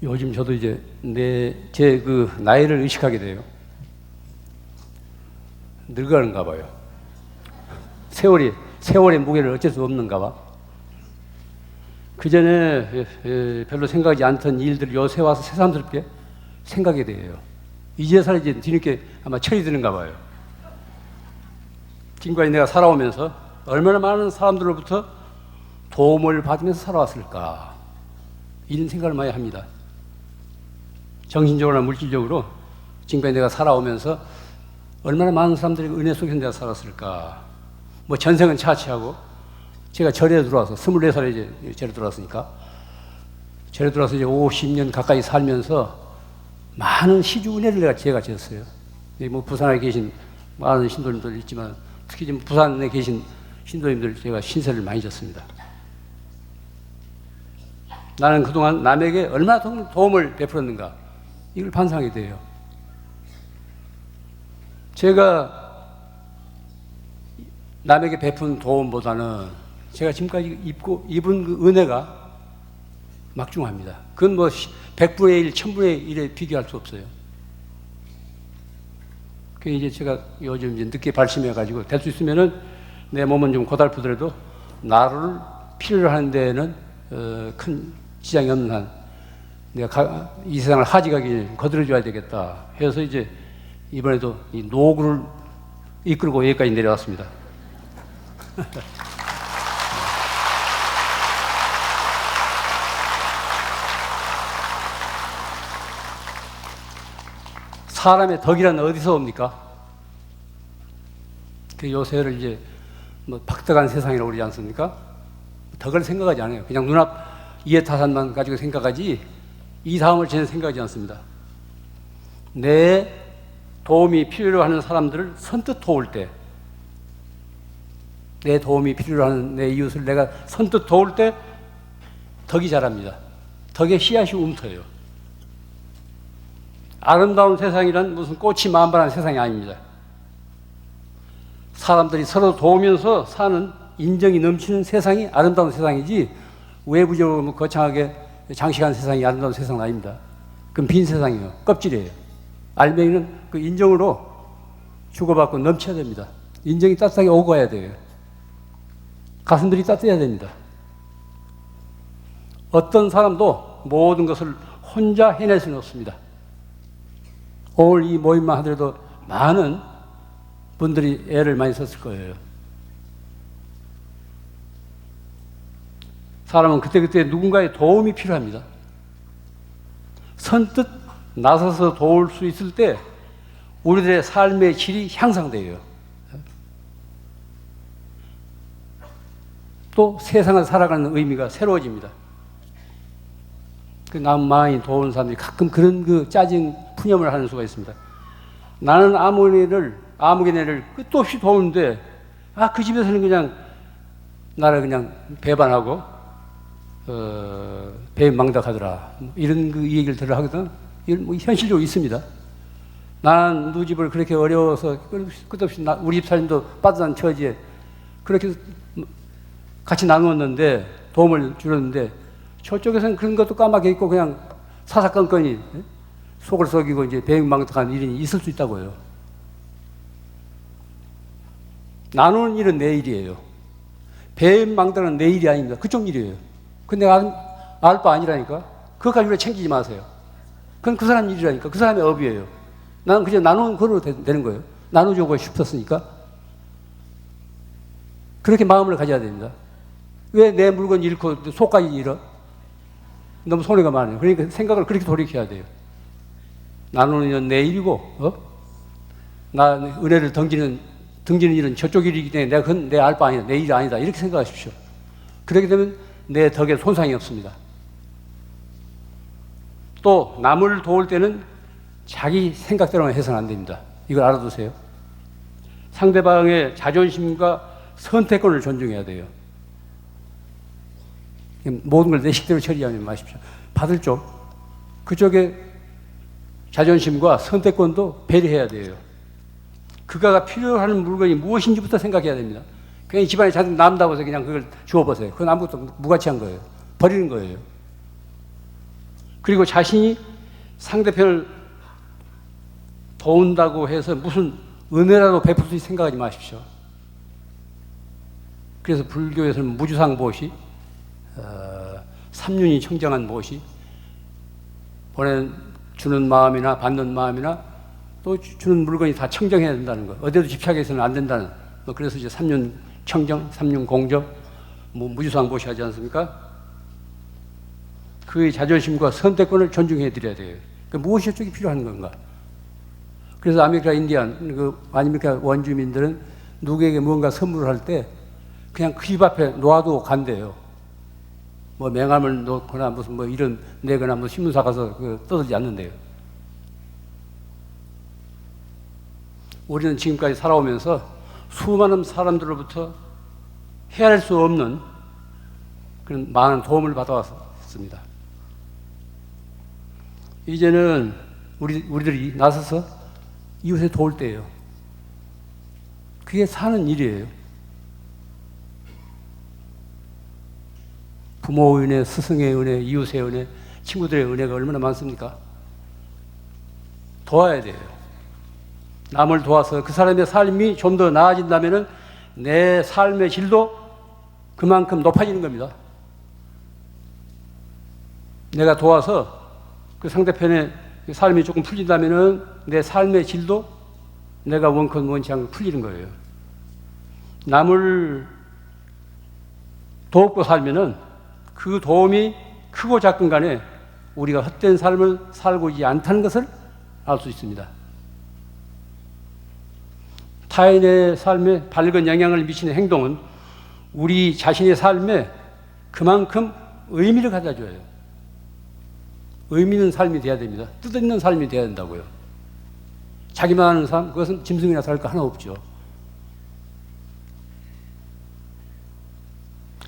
요즘 저도 이제 제 그 나이를 의식하게 돼요. 늙어가는가 봐요. 세월의 무게를 어쩔 수 없는가 봐. 그 전에 별로 생각하지 않던 일들 요새 와서 새삼스럽게 생각이 돼요. 이제서야 이제 뒤늦게 아마 철이 드는가 봐요. 지금까지 내가 살아오면서 얼마나 많은 사람들로부터 도움을 받으면서 살아왔을까, 이런 생각을 많이 합니다. 정신적으로나 물질적으로 지금까지 내가 살아오면서 얼마나 많은 사람들이 은혜 속에서 내가 살았을까. 뭐 전생은 차치하고 제가 절에 들어와서 24살에 이제 절에 들어왔으니까, 절에 들어와서 이제 50년 가까이 살면서 많은 시주 은혜를 제가 지었어요. 뭐 부산에 계신 많은 신도님들 있지만 특히 지금 부산에 계신 신도님들 제가 신세를 많이 졌습니다. 나는 그동안 남에게 얼마나 도움을 베풀었는가, 이걸 반성하게 돼요. 제가 남에게 베푼 도움보다는 제가 지금까지 입은 그 은혜가 막중합니다. 그건 뭐 100분의 1, 1000분의 1에 비교할 수 없어요. 그 이제 제가 요즘 이제 늦게 발심해가지고 될 수 있으면은 내 몸은 좀 고달프더라도 나를 필요로 하는 데는 큰 지장이 없는 한 내가 이 세상을 하직하기 거들어줘야 되겠다 해서 이제 이번에도 이 노구를 이끌고 여기까지 내려왔습니다. 사람의 덕이란 어디서 옵니까? 그 요새를 이제 뭐 박덕한 세상이라고 그러지 않습니까? 덕을 생각하지 않아요. 그냥 눈앞 이해타산만 가지고 생각하지 이 다음을 전혀 생각하지 않습니다. 내 도움이 필요로 하는 사람들을 선뜻 도울 때, 내 도움이 필요로 하는 내 이웃을 내가 선뜻 도울 때 덕이 자랍니다. 덕의 씨앗이 움터요. 아름다운 세상이란 무슨 꽃이 만발한 세상이 아닙니다. 사람들이 서로 도우면서 사는 인정이 넘치는 세상이 아름다운 세상이지, 외부적으로 뭐 거창하게 장식한 세상이 아름다운 세상은 아닙니다. 그건 빈 세상이에요. 껍질이에요. 알맹이는 그 인정으로 주고받고 넘쳐야 됩니다. 인정이 따뜻하게 오고 가야 돼요. 가슴들이 따뜻해야 됩니다. 어떤 사람도 모든 것을 혼자 해낼 수는 없습니다. 오늘 이 모임만 하더라도 많은 분들이 애를 많이 썼을 거예요. 사람은 그때그때 누군가의 도움이 필요합니다. 선뜻 나서서 도울 수 있을 때 우리들의 삶의 질이 향상돼요. 또 세상을 살아가는 의미가 새로워집니다. 그 남 많이 도우는 사람들이 가끔 그런 그 짜증 푸념을 하는 수가 있습니다. 나는 아무개네를 끝도 없이 도우는데 그 집에서는 그냥 나를 그냥 배반하고 배망덕하더라, 이런 그 얘기를 들어 하거든. 이런 뭐 현실적으로 있습니다. 난 누구 집을 그렇게 어려워서 끝없이 우리 집 사람도 빠듯한 처지에 그렇게 같이 나누었는데, 도움을 주었는데, 저쪽에서는 그런 것도 까맣게 있고 그냥 사사건건이 속을 썩이고 이제 배망덕한 일이 있을 수 있다고요. 나누는 일은 내 일이에요. 배망덕은 내 일이 아닙니다. 그쪽 일이에요. 근데 알 바 아니라니까. 그것까지 우리가 챙기지 마세요. 그건 그 사람 일이라니까. 그 사람의 업이에요. 나는 그냥 나누는 거로 되는 거예요. 나눠주고 싶었으니까. 그렇게 마음을 가져야 됩니다. 왜 내 물건 잃고 속까지 잃어? 너무 손해가 많아요. 그러니까 생각을 그렇게 돌이켜야 돼요. 나누는 일은 내 일이고, 나 은혜를 등지는 일은 저쪽 일이기 때문에 내가 그건 내 알 바 아니다. 내 일이 아니다. 이렇게 생각하십시오. 그렇게 되면 내 덕에 손상이 없습니다. 또 남을 도울 때는 자기 생각대로만 해서는 안 됩니다. 이걸 알아두세요. 상대방의 자존심과 선택권을 존중해야 돼요. 모든 걸 내 식대로 처리하지 마십시오. 받을 쪽, 그쪽의 자존심과 선택권도 배려해야 돼요. 그가 필요로 하는 물건이 무엇인지부터 생각해야 됩니다. 그냥 집안에 잔뜩 남다고 해서 그냥 그걸 주워버세요. 그건 아무것도 무가치한 거예요. 버리는 거예요. 그리고 자신이 상대편을 도운다고 해서 무슨 은혜라도 베풀 수 있는 생각하지 마십시오. 그래서 불교에서는 무주상 보시, 삼륜이 청정한 보시, 주는 마음이나 받는 마음이나 또 주는 물건이 다 청정해야 된다는 거. 어디에도 집착해서는 안 된다는. 그래서 이제 삼륜 청정, 삼륜 공정, 무주상 보시 하지 않습니까? 그의 자존심과 선택권을 존중해 드려야 돼요. 그러니까 무엇이 어떻게 필요한 건가? 그래서 아메리카 인디안, 아메리카 원주민들은 누구에게 무언가 선물을 할 때 그냥 그 집 앞에 놓아두고 간대요. 맹암을 놓거나 무슨 이런 내거나 신문사 가서 떠들지 않는데요. 우리는 지금까지 살아오면서 수많은 사람들로부터 헤아릴 수 없는 그런 많은 도움을 받아왔습니다. 이제는 우리들이 나서서 이웃에 도울 때예요. 그게 사는 일이에요. 부모의 은혜, 스승의 은혜, 이웃의 은혜, 친구들의 은혜가 얼마나 많습니까? 도와야 돼요. 남을 도와서 그 사람의 삶이 좀 더 나아진다면 내 삶의 질도 그만큼 높아지는 겁니다. 내가 도와서 그 상대편의 삶이 조금 풀린다면 내 삶의 질도 내가 원컨 원치 않고 풀리는 거예요. 남을 돕고 살면은 그 도움이 크고 작든 간에 우리가 헛된 삶을 살고 있지 않다는 것을 알 수 있습니다. 타인의 삶에 밝은 영향을 미치는 행동은 우리 자신의 삶에 그만큼 의미를 가져줘요. 의미 있는 삶이 돼야 됩니다. 뜻있는 삶이 돼야 된다고요. 자기만 하는 삶, 그것은 짐승이나 다를 거 하나 없죠.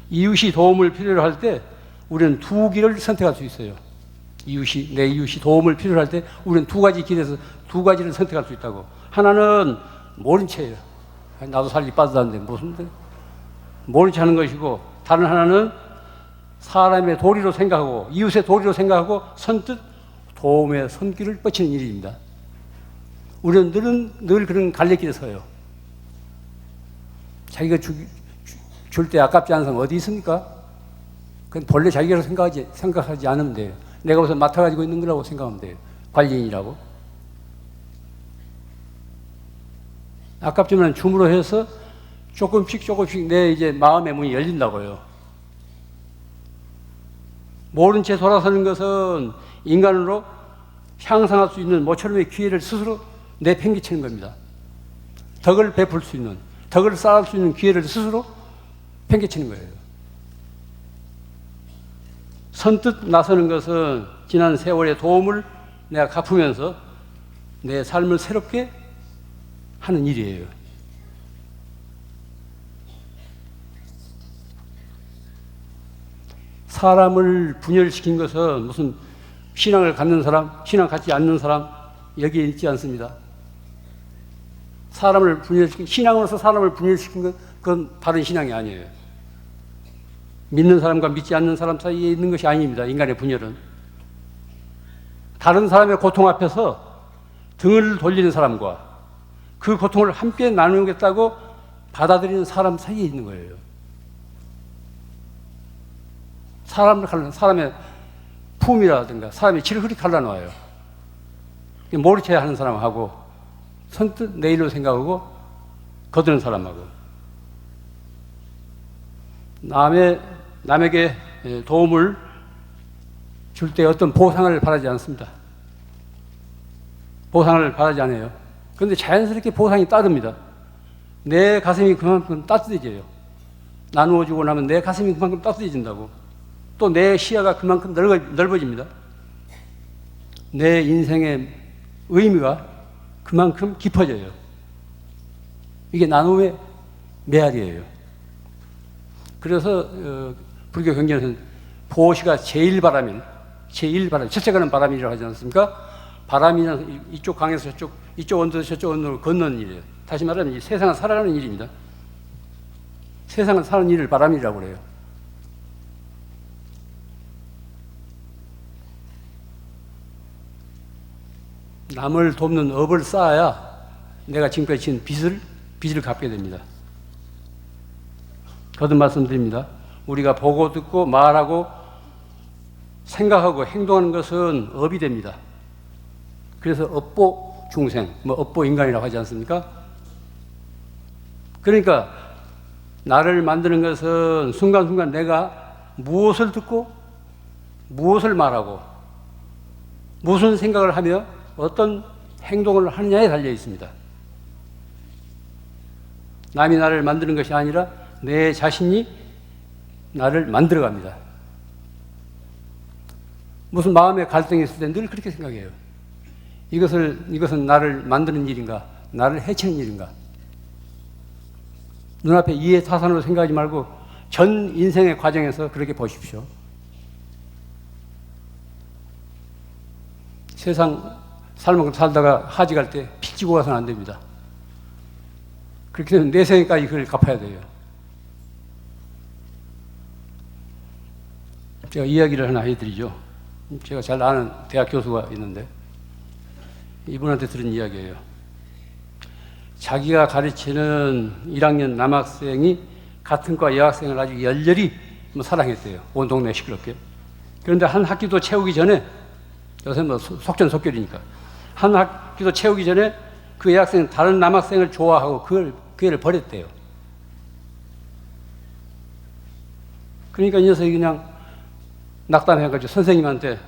이웃이 도움을 필요로 할 때 우리는 두 길을 선택할 수 있어요. 내 이웃이 도움을 필요로 할 때 우리는 두 가지 길에서 두 가지를 선택할 수 있다고. 하나는 모른 채예요. 나도 살기 빠듯한데 무슨 모른 채 하는 것이고, 다른 하나는 사람의 도리로 생각하고 이웃의 도리로 생각하고 선뜻 도움의 손길을 뻗치는 일입니다. 우리는 늘 그런 갈래길에 서요. 자기가 줄 때 아깝지 않은 사람 어디 있습니까? 그건 본래 자기가 생각하지 않으면 돼요. 내가 무슨 맡아가지고 있는 거라고 생각하면 돼요. 관리인이라고. 아깝지만 줌으로 해서 조금씩 내 이제 마음의 문이 열린다고요. 모른 채 돌아서는 것은 인간으로 향상할 수 있는 모처럼의 기회를 스스로 내팽개치는 겁니다. 덕을 베풀 수 있는, 덕을 쌓을 수 있는 기회를 스스로 팽개치는 거예요. 선뜻 나서는 것은 지난 세월의 도움을 내가 갚으면서 내 삶을 새롭게 하는 일이에요. 사람을 분열시킨 것은 무슨 신앙을 갖는 사람, 신앙 갖지 않는 사람 여기에 있지 않습니다. 사람을 분열시킨, 신앙으로서 사람을 분열시킨 것, 그건 바른 신앙이 아니에요. 믿는 사람과 믿지 않는 사람 사이에 있는 것이 아닙니다. 인간의 분열은. 다른 사람의 고통 앞에서 등을 돌리는 사람과 그 고통을 함께 나누겠다고 받아들이는 사람 사이에 있는 거예요. 사람의 품이라든가 사람의 질을 그렇게 갈라놓아요. 모른 채 하는 사람하고 선뜻 내 일로 생각하고 거드는 사람하고 남에게 도움을 줄 때 어떤 보상을 바라지 않습니다. 보상을 바라지 않아요. 그런데 자연스럽게 보상이 따릅니다. 내 가슴이 그만큼 따뜻해져요. 나누어주고 나면 내 가슴이 그만큼 따뜻해진다고. 또 내 시야가 그만큼 넓어집니다. 내 인생의 의미가 그만큼 깊어져요. 이게 나눔의 메아리예요. 그래서 불교 경전에서는 보시가 제일 바람, 첫째 가는 바람이라고 하지 않습니까? 바람이는 이쪽 강에서 이쪽 언덕에서 저쪽 언덕으로 건너는 일이에요. 다시 말하면 이 세상을 살아가는 일입니다. 세상을 사는 일을 바람이라고 그래요. 남을 돕는 업을 쌓아야 내가 지금까지 지은 빚을 갚게 됩니다. 거듭 말씀드립니다. 우리가 보고 듣고 말하고 생각하고 행동하는 것은 업이 됩니다. 그래서 업보 중생, 업보 인간이라고 하지 않습니까? 그러니까 나를 만드는 것은 순간순간 내가 무엇을 듣고 무엇을 말하고 무슨 생각을 하며 어떤 행동을 하느냐에 달려 있습니다. 남이 나를 만드는 것이 아니라 내 자신이 나를 만들어갑니다. 무슨 마음에 갈등이 있을 때 늘 그렇게 생각해요. 이것은 나를 만드는 일인가? 나를 해치는 일인가? 눈앞에 이해 타산으로 생각하지 말고 전 인생의 과정에서 그렇게 보십시오. 세상 살만큼 살다가 하지 갈 때 피 찌고 가서는 안 됩니다. 그렇게 되면 내 생에까지 그걸 갚아야 돼요. 제가 이야기를 하나 해드리죠. 제가 잘 아는 대학 교수가 있는데 이분한테 들은 이야기예요. 자기가 가르치는 1학년 남학생이 같은 과 여학생을 아주 열렬히 사랑했대요. 온 동네 시끄럽게. 그런데 한 학기도 채우기 전에, 요새 속전속결이니까, 한 학기도 채우기 전에 그 여학생은 다른 남학생을 좋아하고 그 애를 버렸대요. 그러니까 이 녀석이 그냥 낙담해가지고 선생님한테,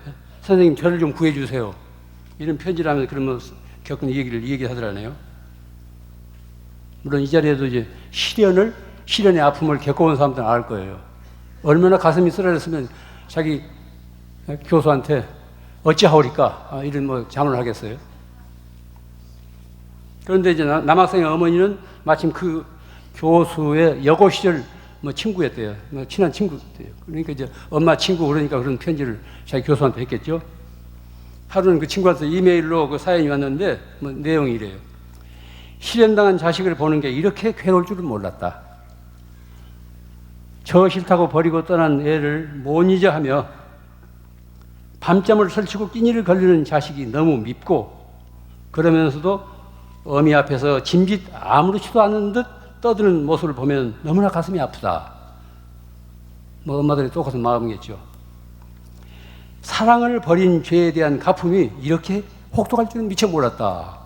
선생님 저를 좀 구해주세요, 이런 편지를 하면서 그러면 겪은 이 얘기 하더라네요. 물론 이 자리에도 이제 시련의 아픔을 겪어온 사람들은 알 거예요. 얼마나 가슴이 쓰라렸으면 자기 교수한테 어찌하오리까 이런 자문을 하겠어요. 그런데 이제 남학생의 어머니는 마침 그 교수의 여고 시절 친구였대요. 친한 친구였대요. 그러니까 이제 엄마 친구 그러니까 그런 편지를 자기 교수한테 했겠죠. 하루는 그 친구한테 이메일로 그 사연이 왔는데 내용이 이래요. 실현당한 자식을 보는 게 이렇게 괴로울 줄은 몰랐다. 저 싫다고 버리고 떠난 애를 못 잊어 하며 밤잠을 설치고 끼니를 걸리는 자식이 너무 밉고, 그러면서도 어미 앞에서 짐짓 아무렇지도 않은 듯 떠드는 모습을 보면 너무나 가슴이 아프다. 엄마들이 똑같은 마음이겠죠. 사랑을 버린 죄에 대한 갚음이 이렇게 혹독할 줄은 미처 몰랐다.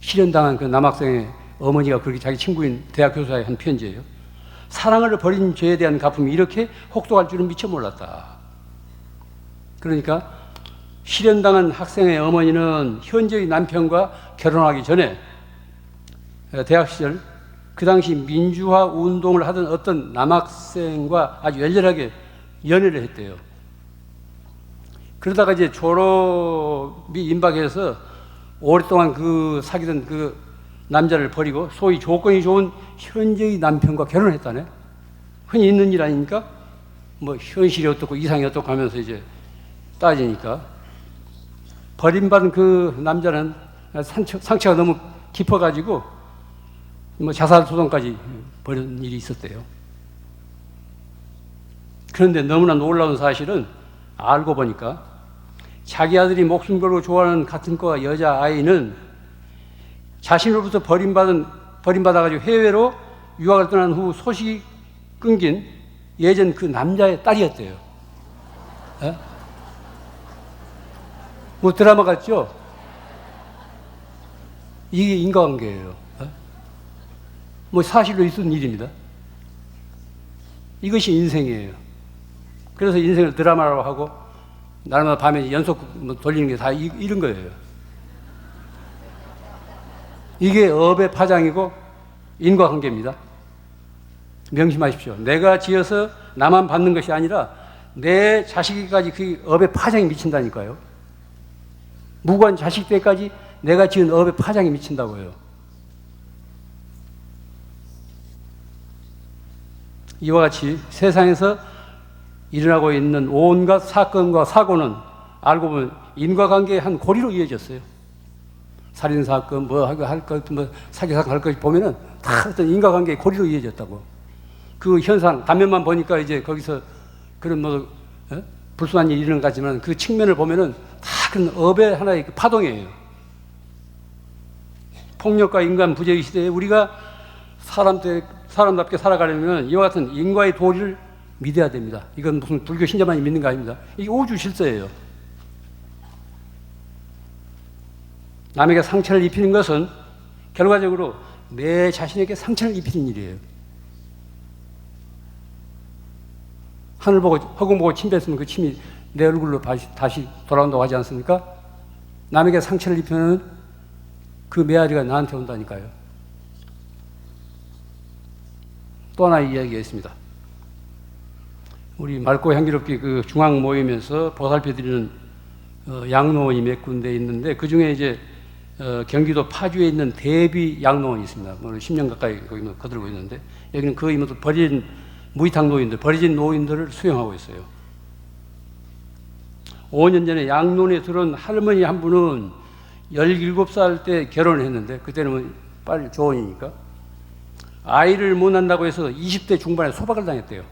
실현당한 그 남학생의 어머니가 그렇게 자기 친구인 대학 교수에 한 편지예요. 사랑을 버린 죄에 대한 갚음이 이렇게 혹독할 줄은 미처 몰랐다. 그러니까 실현당한 학생의 어머니는 현재의 남편과 결혼하기 전에 대학 시절 그 당시 민주화 운동을 하던 어떤 남학생과 아주 열렬하게 연애를 했대요. 그러다가 이제 졸업이 임박해서 오랫동안 그 사귀던 그 남자를 버리고 소위 조건이 좋은 현재의 남편과 결혼했다네. 흔히 있는 일 아닙니까? 현실이 어떻고 이상이 어떻고 하면서 이제 따지니까 버림받은 그 남자는 상처가 너무 깊어가지고 자살 소송까지 벌인 일이 있었대요. 그런데 너무나 놀라운 사실은 알고 보니까 자기 아들이 목숨 걸고 좋아하는 같은 과 여자아이는 자신으로부터 버림받아가지고 해외로 유학을 떠난 후 소식이 끊긴 예전 그 남자의 딸이었대요. 드라마 같죠? 이게 인과관계예요. 사실로 있었던 일입니다. 이것이 인생이에요. 그래서 인생을 드라마라고 하고 날마다 밤에 연속 돌리는 게 다 이런 거예요. 이게 업의 파장이고 인과관계입니다. 명심하십시오. 내가 지어서 나만 받는 것이 아니라 내 자식에게까지 그 업의 파장이 미친다니까요. 무고한 자식 때까지 내가 지은 업의 파장이 미친다고요. 이와 같이 세상에서 일어나고 있는 온갖 사건과 사고는 알고 보면 인과관계의 한 고리로 이어졌어요. 살인사건, 사기사건 할 것 보면은 다 어떤 인과관계의 고리로 이어졌다고. 그 현상, 단면만 보니까 이제 거기서 그런 뭐, 불순한 일이 일어난 것 같지만 그 측면을 보면은 다 그런 업의 하나의 그 파동이에요. 폭력과 인간 부재의 시대에 우리가 사람답게 살아가려면 이와 같은 인과의 도리를 믿어야 됩니다. 이건 무슨 불교 신자만이 믿는 거 아닙니다. 이게 우주 실서예요. 남에게 상처를 입히는 것은 결과적으로 내 자신에게 상처를 입히는 일이에요. 하늘 보고 허공 보고 침 뱉으면 그 침이 내 얼굴로 다시 돌아온다고 하지 않습니까? 남에게 상처를 입히는 그 메아리가 나한테 온다니까요. 또 하나의 이야기가 있습니다. 우리 맑고 향기롭게 그 중앙 모임에서 보살펴드리는 양로원이 몇 군데 있는데 그 중에 이제 경기도 파주에 있는 대비 양로원이 있습니다. 10년 가까이 거기 거들고 있는데 여기는 거의 모두 버려진 무위탁 노인들, 버려진 노인들을 수용하고 있어요. 5년 전에 양로원에 들어온 할머니 한 분은 17살 때 결혼을 했는데 그때는 빨리 조언이니까 아이를 못 낳는다고 해서 20대 중반에 소박을 당했대요.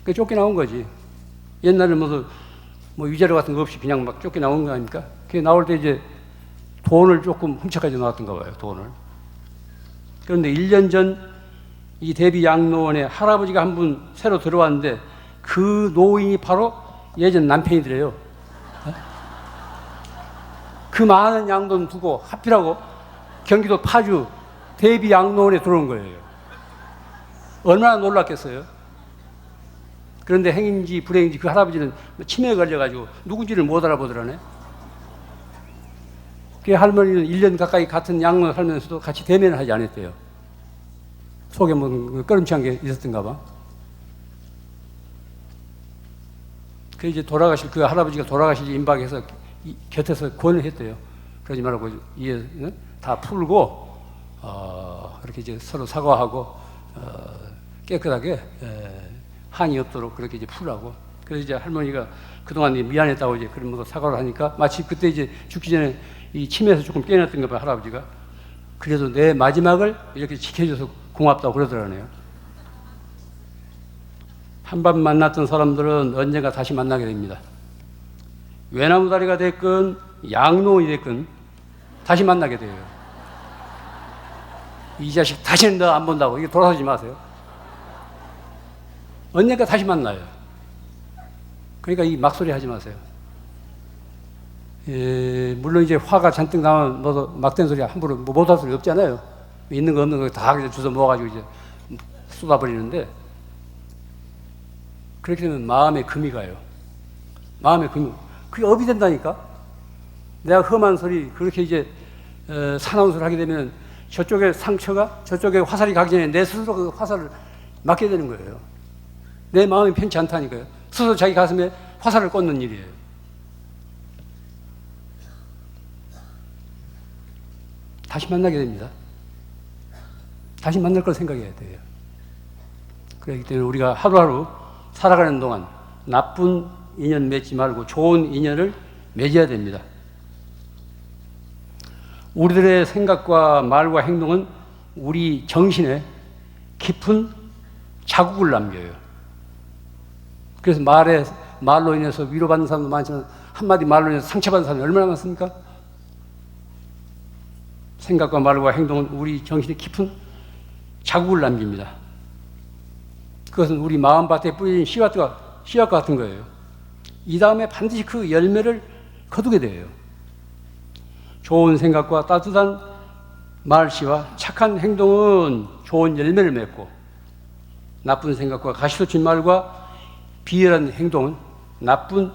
그 쫓겨나온 거지. 옛날에 뭐 위자료 같은 거 없이 그냥 막 쫓겨나온 거 아닙니까? 그 나올 때 이제 돈을 조금 훔쳐가지고 나왔던가 봐요, 돈을. 그런데 1년 전 이 대비 양로원에 할아버지가 한 분 새로 들어왔는데 그 노인이 바로 예전 남편이더래요. 그 많은 양돈 두고 하필하고 경기도 파주 대비 양로원에 들어온 거예요. 얼마나 놀랐겠어요. 그런데 행인지 불행인지 그 할아버지는 치매에 걸려가지고 누군지를 못 알아보더라네. 그 할머니는 1년 가까이 같은 양로에 살면서도 같이 대면을 하지 않았대요. 속에 뭐 꺼름치한 게 있었던가 봐. 그 이제 그 할아버지가 돌아가실 임박해서 곁에서 권을 했대요. 그러지 말고 다 풀고 그렇게 이제 서로 사과하고 깨끗하게 한이 없도록 그렇게 이제 풀라고. 그래서 이제 할머니가 그동안 미안했다고 이제 그런 거 사과를 하니까 마치 그때 이제 죽기 전에 이 치매에서 조금 깨어났던가 봐, 할아버지가. 그래도 내 마지막을 이렇게 지켜줘서 고맙다고 그러더라네요. 한 번 만났던 사람들은 언젠가 다시 만나게 됩니다. 외나무다리가 됐건 양로원이 됐건 다시 만나게 돼요. 이 자식 다시는 너 안 본다고 이게 돌아서지 마세요. 언젠가 다시 만나요. 그러니까 이 막소리 하지 마세요. 물론 이제 화가 잔뜩 나면 너도 막된 소리 함부로 못할 소리 없잖아요. 있는 거 없는 거 다 주워 모아가지고 이제 쏟아버리는데 그렇게 되면 마음에 금이 가요. 마음에 금이. 그게 업이 된다니까. 내가 험한 소리 그렇게 이제 사나운 소리 하게 되면 저쪽에 상처가 저쪽에 화살이 가기 전에 내 스스로 그 화살을 맞게 되는 거예요. 내 마음이 편치 않다니까요. 스스로 자기 가슴에 화살을 꽂는 일이에요. 다시 만나게 됩니다. 다시 만날 걸 생각해야 돼요. 그렇기 때문에 우리가 하루하루 살아가는 동안 나쁜 인연 맺지 말고 좋은 인연을 맺어야 됩니다. 우리들의 생각과 말과 행동은 우리 정신에 깊은 자국을 남겨요. 그래서 말로 인해서 위로받는 사람도 많지만 한마디 말로 인해서 상처받는 사람이 얼마나 많습니까? 생각과 말과 행동은 우리 정신에 깊은 자국을 남깁니다. 그것은 우리 마음밭에 뿌려진 씨앗과 같은 거예요. 이 다음에 반드시 그 열매를 거두게 돼요. 좋은 생각과 따뜻한 말씨와 착한 행동은 좋은 열매를 맺고 나쁜 생각과 가시돋친 말과 비열한 행동은 나쁜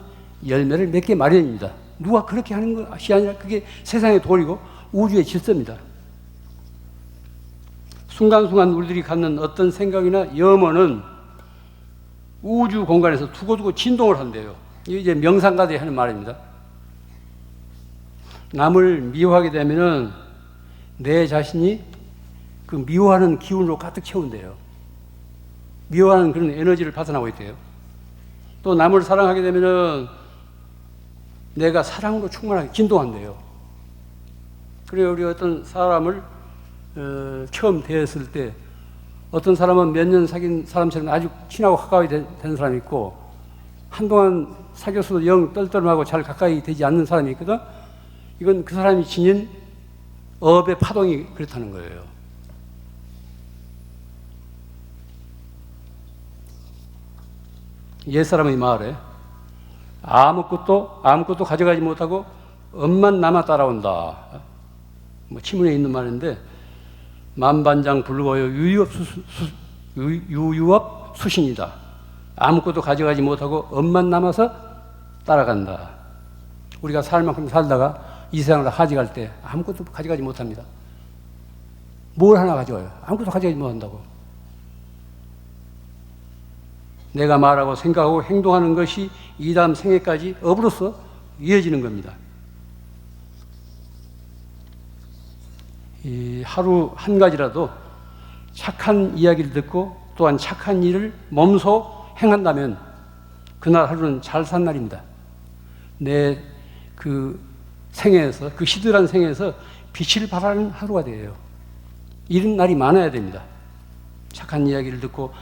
열매를 맺게 마련입니다. 누가 그렇게 하는 것이 아니라 그게 세상의 도리고 우주의 질서입니다. 순간순간 우리들이 갖는 어떤 생각이나 염원은 우주 공간에서 두고두고 진동을 한대요. 이게 이제 명상가들이 하는 말입니다. 남을 미워하게 되면은 내 자신이 그 미워하는 기운으로 가득 채운대요. 미워하는 그런 에너지를 발산하고 있대요. 또 남을 사랑하게 되면은 내가 사랑으로 충만하게 진동한대요. 그래요. 우리 어떤 사람을 처음 대했을 때 어떤 사람은 몇 년 사귄 사람처럼 아주 친하고 가까이 된 사람이 있고 한동안 사귀어서도 영 떨떠름하고 잘 가까이 되지 않는 사람이 있거든. 이건 그 사람이 지닌 업의 파동이 그렇다는 거예요. 옛사람의 말에 아무것도 가져가지 못하고 업만 남아 따라온다. 뭐 치문에 있는 말인데 만반장 불거여 유유업 수신이다. 아무것도 가져가지 못하고 업만 남아서 따라간다. 우리가 살 만큼 살다가 이 세상을 하직할 때 아무것도 가져가지 못합니다. 뭘 하나 가져와요? 아무것도 가져가지 못한다고. 내가 말하고 생각하고 행동하는 것이 이 다음 생애까지 업으로서 이어지는 겁니다. 이 하루 한 가지라도 착한 이야기를 듣고 또한 착한 일을 몸소 행한다면 그날 하루는 잘 산 날입니다. 내 그 생애에서, 그 시들한 생애에서 빛을 발하는 하루가 돼요. 이런 날이 많아야 됩니다. 착한 이야기를 듣고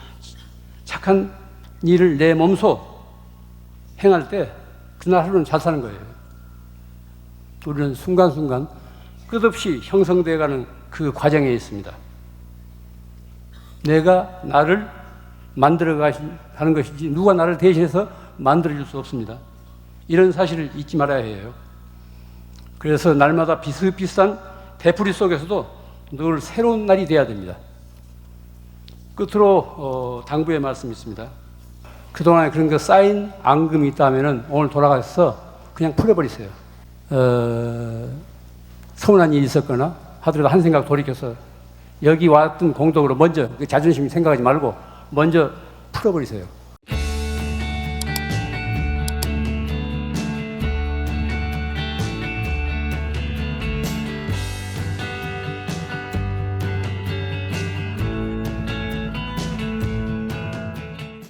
착한 일을 내 몸소 행할 때 그날 하루는 잘 사는 거예요. 우리는 순간순간 끝없이 형성되어가는 그 과정에 있습니다. 내가 나를 만들어가는 것이지 누가 나를 대신해서 만들어줄 수 없습니다. 이런 사실을 잊지 말아야 해요. 그래서 날마다 비슷비슷한 되풀이 속에서도 늘 새로운 날이 돼야 됩니다. 끝으로 당부의 말씀이 있습니다. 그동안에 그런 거 쌓인 앙금이 있다면 오늘 돌아가서 그냥 풀어버리세요. 서운한 일이 있었거나 하더라도 한 생각 돌이켜서 여기 왔던 공덕으로 먼저 그 자존심 생각하지 말고 먼저 풀어버리세요.